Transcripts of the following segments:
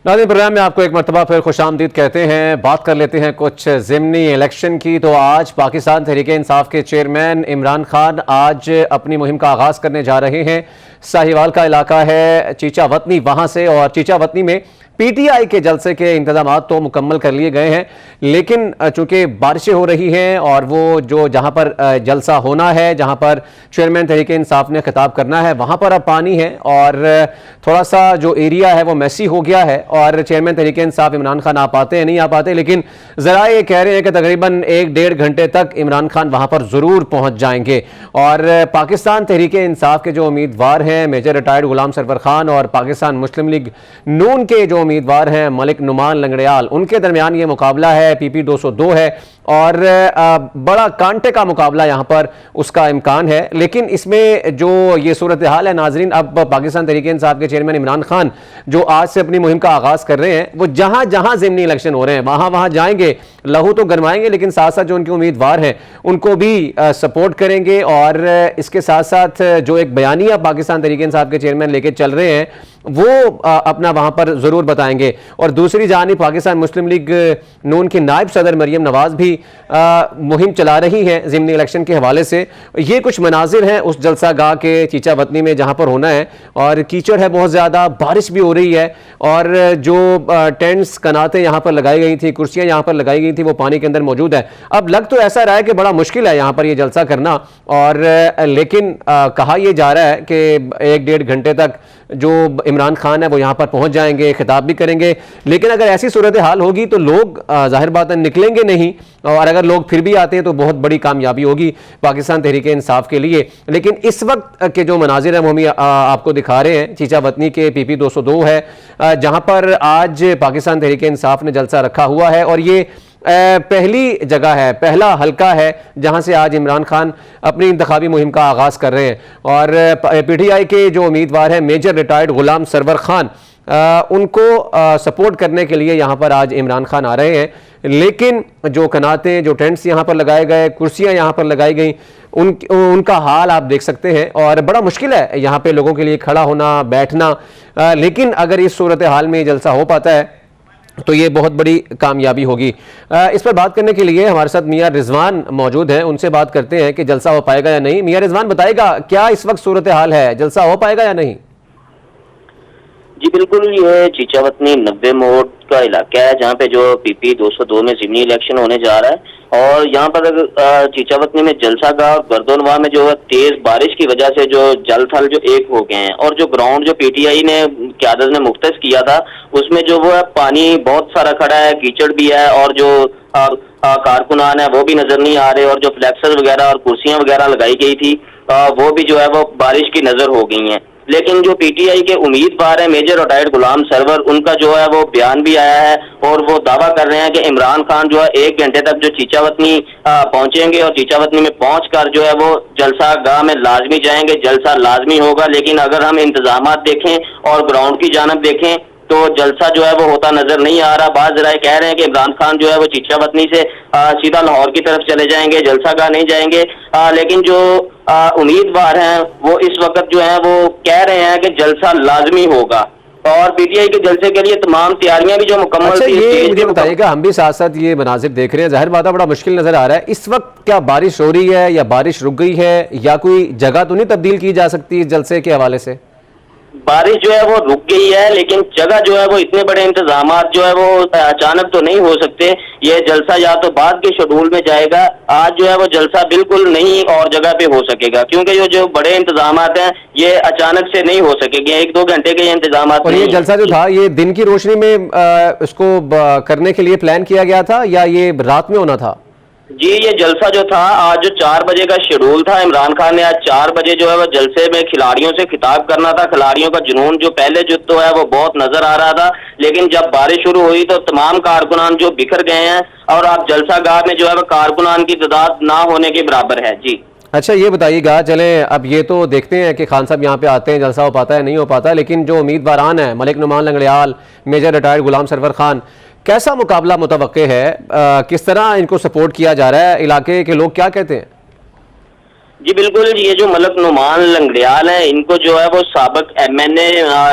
ناظرین پروگرام میں آپ کو ایک مرتبہ پھر خوش آمدید کہتے ہیں. بات کر لیتے ہیں کچھ ضمنی الیکشن کی. تو آج پاکستان تحریک انصاف کے چیئرمین عمران خان آج اپنی مہم کا آغاز کرنے جا رہے ہیں. ساہیوال کا علاقہ ہے چیچا وطنی, وہاں سے, اور چیچا وطنی میں پی ٹی آئی کے جلسے کے انتظامات تو مکمل کر لیے گئے ہیں, لیکن چونکہ بارشیں ہو رہی ہیں اور وہ جہاں پر جلسہ ہونا ہے, جہاں پر چیئرمین تحریک انصاف نے خطاب کرنا ہے, وہاں پر اب پانی ہے اور تھوڑا سا جو ایریا ہے وہ میسی ہو گیا ہے. اور چیئرمین تحریک انصاف عمران خان آ پاتے ہیں نہیں آ پاتے, لیکن ذرائع یہ کہہ رہے ہیں کہ تقریباً 1-1.5 گھنٹے تک عمران خان وہاں پر ضرور پہنچ جائیں گے. اور پاکستان تحریک انصاف کے جو امیدوار ہیں میجر ریٹائرڈ غلام سرور خان اور پاکستان مسلم لیگ نون کے جو امیدوار ہیں ملک نعمان لنگڑیال, ان کے درمیان یہ مقابلہ ہے. پی پی 202 ہے اور بڑا کانٹے کا مقابلہ یہاں پر اس کا امکان ہے. لیکن اس میں جو یہ صورتحال ہے ناظرین, اب پاکستان تحریک انصاف کے چیئرمین عمران خان جو آج سے اپنی مہم کا آغاز کر رہے ہیں, وہ جہاں جہاں ضمنی الیکشن ہو رہے ہیں وہاں جائیں گے, لہو تو گرمائیں گے, لیکن ساتھ ساتھ جو ان کے امیدوار ہیں ان کو بھی سپورٹ کریں گے. اور اس کے ساتھ ساتھ جو ایک بیانیہ پاکستان تحریک انصاف کے چیئرمین لے کے چل رہے ہیں وہ اپنا وہاں پر ضرور بتائیں گے. اور دوسری جانب پاکستان مسلم لیگ نون کی نائب صدر مریم نواز بھی مہم چلا رہی ہیں ضمنی الیکشن کے حوالے سے. یہ کچھ مناظر ہیں اس جلسہ گاہ کے چیچا وطنی میں جہاں پر ہونا ہے, اور کیچڑ ہے بہت زیادہ, بارش بھی ہو رہی ہے, اور جو ٹینٹس کناتیں یہاں پر لگائی گئی تھیں, کرسیاں یہاں پر لگائی گئی تھیں, وہ پانی کے اندر موجود ہے. اب لگ تو ایسا رہا ہے کہ بڑا مشکل ہے یہاں پر یہ جلسہ کرنا, اور لیکن کہا یہ جا رہا ہے کہ 1-1.5 گھنٹے تک جو عمران خان ہے وہ یہاں پر پہنچ جائیں گے, خطاب بھی کریں گے. لیکن اگر ایسی صورتحال ہوگی تو لوگ ظاہر بات ہے نکلیں گے نہیں, اور اگر لوگ پھر بھی آتے ہیں تو بہت بڑی کامیابی ہوگی پاکستان تحریک انصاف کے لیے. لیکن اس وقت کے جو مناظر ہیں وہ ہم آپ کو دکھا رہے ہیں. چیچا وطنی کے پی پی 202 ہے جہاں پر آج پاکستان تحریک انصاف نے جلسہ رکھا ہوا ہے, اور یہ پہلی جگہ ہے, پہلا حلقہ ہے جہاں سے آج عمران خان اپنی انتخابی مہم کا آغاز کر رہے ہیں. اور پی ٹی آئی کے جو امیدوار ہیں میجر ریٹائرڈ غلام سرور خان, ان کو سپورٹ کرنے کے لیے یہاں پر آج عمران خان آ رہے ہیں. لیکن جو کناتیں, جو ٹینٹس یہاں پر لگائے گئے, کرسیاں یہاں پر لگائی گئیں, ان کا حال آپ دیکھ سکتے ہیں, اور بڑا مشکل ہے یہاں پہ لوگوں کے لیے کھڑا ہونا, بیٹھنا. لیکن اگر اس صورتحال میں جلسہ ہو پاتا ہے تو یہ بہت بڑی کامیابی ہوگی. اس پر بات کرنے کے لیے ہمارے ساتھ میاں رضوان موجود ہیں, ان سے بات کرتے ہیں کہ جلسہ ہو پائے گا یا نہیں. میاں رضوان بتائے گا کیا اس وقت صورتحال ہے, جلسہ ہو پائے گا یا نہیں؟ جی بالکل, یہ چیچا وطنی 90 موڑ کا علاقہ ہے جہاں پہ جو پی پی 202 میں ضمنی الیکشن ہونے جا رہا ہے. اور یہاں پر چیچا وطنی میں جلسہ گاہ گردونواں میں جو تیز بارش کی وجہ سے جو جل تھل جو ایک ہو گئے ہیں, اور جو گراؤنڈ جو پی ٹی آئی نے قیادت نے مختص کیا تھا اس میں جو وہ پانی بہت سارا کھڑا ہے, کیچڑ بھی ہے, اور جو کارکنان ہیں وہ بھی نظر نہیں آ رہے, اور جو فلیکسز وغیرہ اور کرسیاں وغیرہ لگائی گئی تھی وہ بھی جو ہے وہ بارش کی نظر ہو گئی ہیں. لیکن جو پی ٹی آئی کے امیدوار ہیں میجر ریٹائرڈ غلام سرور, ان کا جو ہے وہ بیان بھی آیا ہے, اور وہ دعویٰ کر رہے ہیں کہ عمران خان جو ہے 1 گھنٹے تک جو چیچا وطنی پہنچیں گے, اور چیچا وطنی میں پہنچ کر جو ہے وہ جلسہ گاہ میں لازمی جائیں گے, جلسہ لازمی ہوگا. لیکن اگر ہم انتظامات دیکھیں اور گراؤنڈ کی جانب دیکھیں تو جلسہ جو ہے وہ ہوتا نظر نہیں آ رہا. بعض ذرائع کہہ رہے ہیں کہ عمران خان جو ہے وہ چیچا وطنی سے سیدھا لاہور کی طرف چلے جائیں گے, جلسہ گاہ نہیں جائیں گے. لیکن جو امیدوار ہیں وہ اس وقت جو ہیں وہ کہہ رہے ہیں کہ جلسہ لازمی ہوگا, اور پی ٹی آئی کے جلسے کے لیے تمام تیاریاں بھی جو مکمل تھی. یہ مجھے بتائیے گا, ہم بھی ساتھ ساتھ یہ مناظر دیکھ رہے ہیں, ظاہر بات ہے بڑا مشکل نظر آ رہا ہے. اس وقت کیا بارش ہو رہی ہے یا بارش رک گئی ہے, یا کوئی جگہ تو نہیں تبدیل کی جا سکتی اس جلسے کے حوالے سے؟ بارش جو ہے وہ رک گئی ہے, لیکن جگہ جو ہے وہ اتنے بڑے انتظامات جو ہے وہ اچانک تو نہیں ہو سکتے. یہ جلسہ یا تو بعد کے شیڈول میں جائے گا, آج جو ہے وہ جلسہ بالکل نہیں اور جگہ پہ ہو سکے گا, کیونکہ یہ جو بڑے انتظامات ہیں یہ اچانک سے نہیں ہو سکے گے. 1-2 گھنٹے کے یہ انتظامات. اور یہ جلسہ جو تھا یہ دن کی روشنی میں اس کو کرنے کے لیے پلان کیا گیا تھا یا یہ رات میں ہونا تھا؟ جی, یہ جلسہ جو تھا آج جو 4 بجے کا شیڈول تھا, عمران خان نے آج 4 بجے جو ہے وہ جلسے میں کھلاڑیوں سے خطاب کرنا تھا. کھلاڑیوں کا جنون جو پہلے جو تو ہے وہ بہت نظر آ رہا تھا, لیکن جب بارش شروع ہوئی تو تمام کارکنان جو بکھر گئے ہیں, اور آپ جلسہ گاہ میں جو ہے وہ کارکنان کی تعداد نہ ہونے کے برابر ہے. جی اچھا, یہ بتائیے گا, چلیں اب یہ تو دیکھتے ہیں کہ خان صاحب یہاں پہ آتے ہیں, جلسہ ہو پاتا ہے نہیں ہو پاتا, لیکن جو امیدواران ہیں ملک نعمان لنگڑیال, میجر ریٹائرڈ غلام سرور خان, کیسا مقابلہ متوقع ہے, کس طرح ان کو سپورٹ کیا جا رہا ہے, علاقے کے لوگ کیا کہتے ہیں؟ جی بالکل، یہ جو ملک نعمان لنگڑیال ہیں، ان کو جو ہے وہ سابق ایم این اے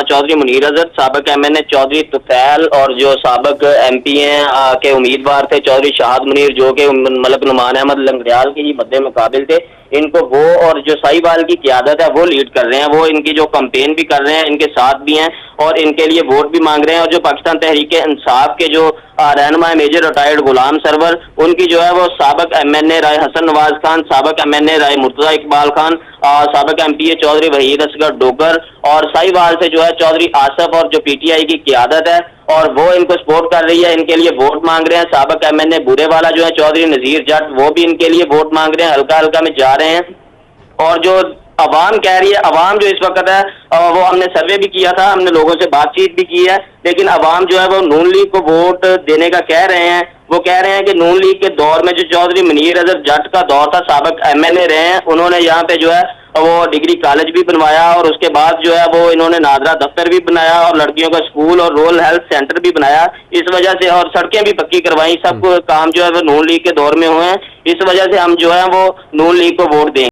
چودھری منیر اظہر، سابق ایم این اے چودھری طفیل اور جو سابق ایم پی ہیں کے امیدوار تھے چودھری شہاد منیر، جو کہ ملک نعمان احمد لنگڑیال کے ہی مد مقابل تھے، ان کو وہ اور جو ساہیوال کی قیادت ہے وہ لیڈ کر رہے ہیں، وہ ان کی جو کمپین بھی کر رہے ہیں، ان کے ساتھ بھی ہیں اور ان کے لیے ووٹ بھی مانگ رہے ہیں۔ اور جو پاکستان تحریک انصاف کے جو رہنما میجر ریٹائرڈ غلام سرور، ان کی جو ہے وہ سابق ایم این اے رائے حسن نواز خان، سابق ایم این اے رائے مرتضی اقبال خان، سابق ایم پی اے چودھری وحید اصغر ڈوگر اور ساہیوال سے جو ہے چودھری آصف اور جو پی ٹی آئی کی قیادت ہے اور وہ ان کو سپورٹ کر رہی ہے، ان کے لیے ووٹ مانگ رہے ہیں۔ سابق ایم این اے بورے والا جو ہے چودھری نذیر جٹ، وہ بھی ان کے لیے ووٹ مانگ رہے ہیں، ہلکا ہلکا میں جا رہے ہیں۔ اور جو عوام کہہ رہی ہے، عوام جو اس وقت ہے وہ ہم نے سروے بھی کیا تھا، ہم نے لوگوں سے بات چیت بھی کی ہے، لیکن عوام جو ہے وہ نون لیگ کو ووٹ دینے کا کہہ رہے ہیں۔ وہ کہہ رہے ہیں کہ نون لیگ کے دور میں جو چودھری منیر اظہر جٹ کا دور تھا، سابق ایم این اے رہے ہیں، انہوں نے یہاں پہ جو ہے وہ ڈگری کالج بھی بنوایا اور اس کے بعد جو ہے وہ انہوں نے نادرا دفتر بھی بنایا اور لڑکیوں کا اسکول اور رورل ہیلتھ سینٹر بھی بنایا، اس وجہ سے اور سڑکیں بھی پکی کروائیں، سب کام جو ہے وہ نون لیگ کے دور میں ہوئے ہیں، اس وجہ سے ہم جو ہے وہ نون لیگ کو ووٹ دیں گے۔